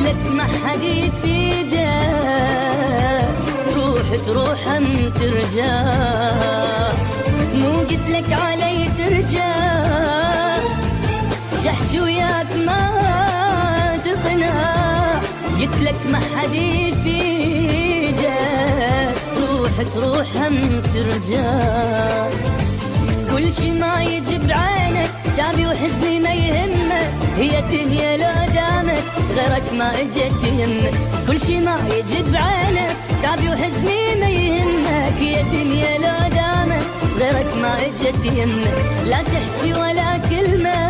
لك ما حد يفيده، روح تروح هم ترجع، مو قلت لك علي ترجع، شحش وياك ما تقنع، قلت لك ما حد يفيده، روح تروح هم ترجع. كل شي ما يجي بعينك تعبي وحزني ما يهمك، هي الدنيا لو دامت غيرك ما اجت يهمك. كل شي ما يجي بعينك تعبي وحزني ما يهمك، هي الدنيا لو دامت غيرك ما اجت يهمك. لا تحكي ولا كلمة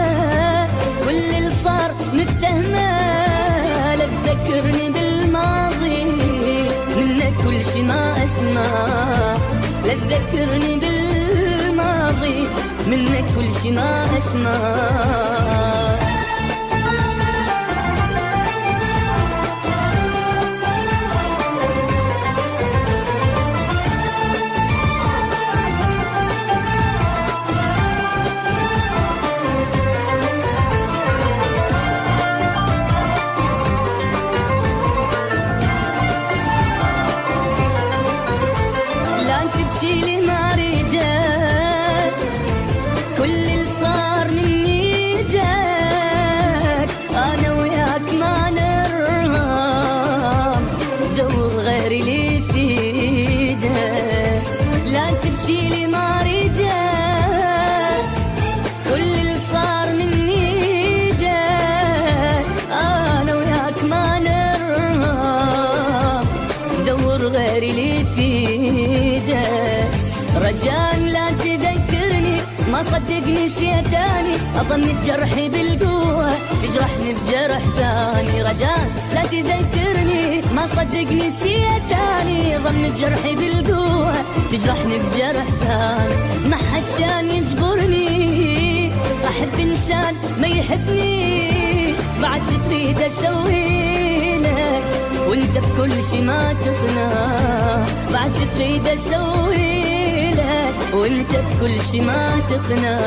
كل اللي صار مفتهمة، لا تذكرني بالماضي منك كل شي ما اسمع، لا تذكرني بالماضي منك كل شي ما اسمع. تبكي ما اريدك كل اللي صار من ايدك، انا وياك ما نرهام دور غيري اللي في ايدك. لا تبكي ما اريدك كل اللي صار من ايدك، انا وياك ما نرهام دور غيري اللي في ايدك. رجاء لا تذكرني ما صدقني سيتاني، اضمت جرحي بالقوة تجرحني بجرح ثاني. رجاء لا تذكرني ما صدقني سيتاني، ضمت جرحي بالقوة تجرحني بجرح ثاني. ما حد كان يجبرني احب انسان ما يحبني، بعد شي تريد اسوي لك وانت بكل شي ما تقنع، بعد شي تريد اسوي لك وانت بكل شي ما تقنع.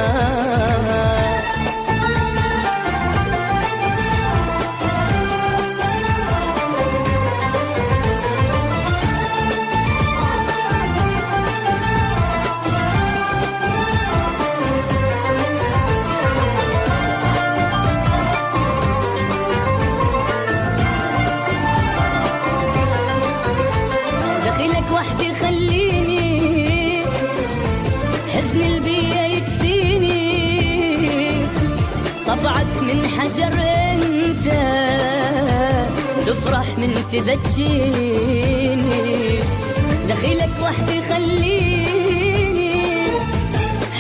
دخيلك وحدي خليني حزن البيا يكفيني، طبعك من حجر انت تفرح من تبكيني. دخيلك وحدي خليني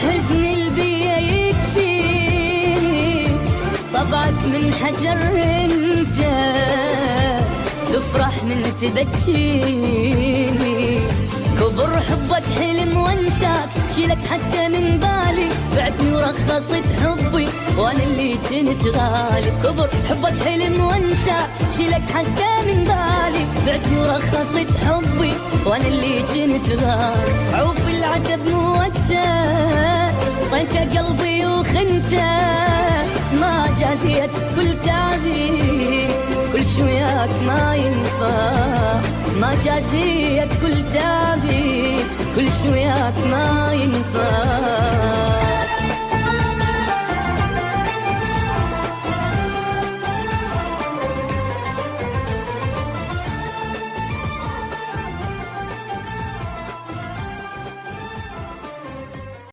حزن البيا يكفيني، طبعك من حجر انت تفرح من تبكيني. كبر حبك حلم وانساك شيلك حتى من بالي، بعتني ورخصت حبي وانا اللي كنت غالي. كبر حبك حلم وانساك شيلك حتى من بالي، بعتني ورخصت حبي وانا اللي كنت غالي. عوف العتب مودة طيت قلبي وخنته، ما جازيت كل تعبي كل شوياك ما ينفع، ما جازيت كل تعبي كل شوياك ما ينفع.